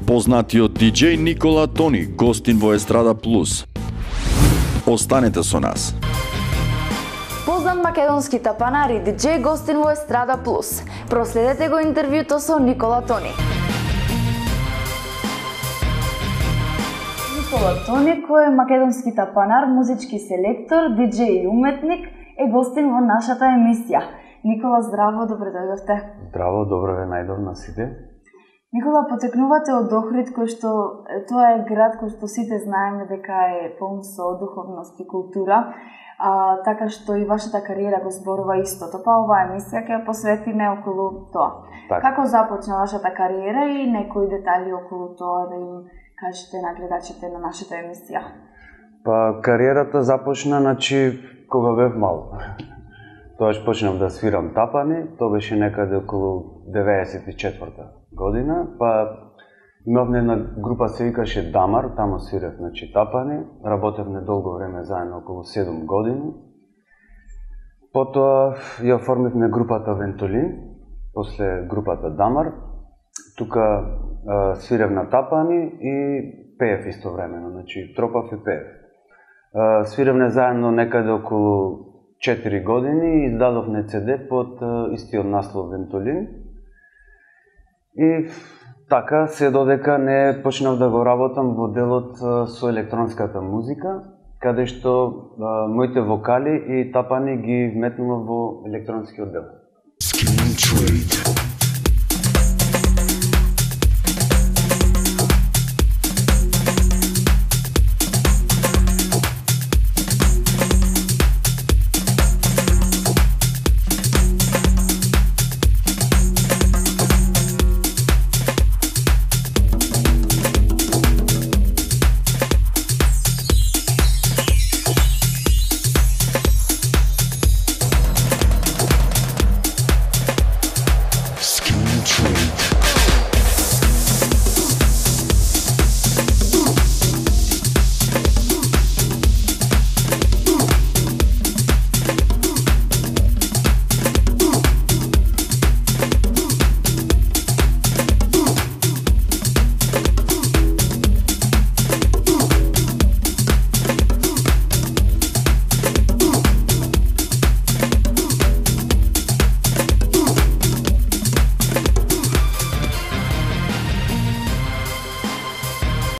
Познатиот диџеј Никола Тони, гостин во Естрада Плюс. Останете со нас. Познат македонски тапанар и диџеј гостин во Естрада Плюс. Проследете го интервјуто со Никола Тони. Никола Тони, кој е македонски тапанар, музички селектор, диџеј и уметник, е гостин во нашата емисија. Никола, здраво, добре дојдовте. Здраво, добро ве најдов на сите. Никола, потекнувате од Охрид, кој што тоа е град кој што сите знаеме дека е полн со духовност и култура, така што и вашата кариера го зборува истото. Па оваа емисија ќе ја посветиме околу тоа. Так. Како започна вашата кариера и некои детали околу тоа да им кажете на гледачите на нашата емисија? Па кариерата започна, кога бев мал. Тоаш почнав да свирам тапани, тоа беше некаде околу 94-та година, па имав една група се викаше Дамар, таму свирев тапани, работевме долго време заедно, околу 7 години. Потоа ја оформивме групата Вентолин, после групата Дамар. Тука свирев на тапани и пеев истовремено, тропав и пеев. Свиревме заедно некаде околу 4 години и издадовме CD под истиот наслов Вентолин. И така се додека не почнав да го работам во делот со електронската музика, каде што моите вокали и тапани ги вметнував во електронскиот дел.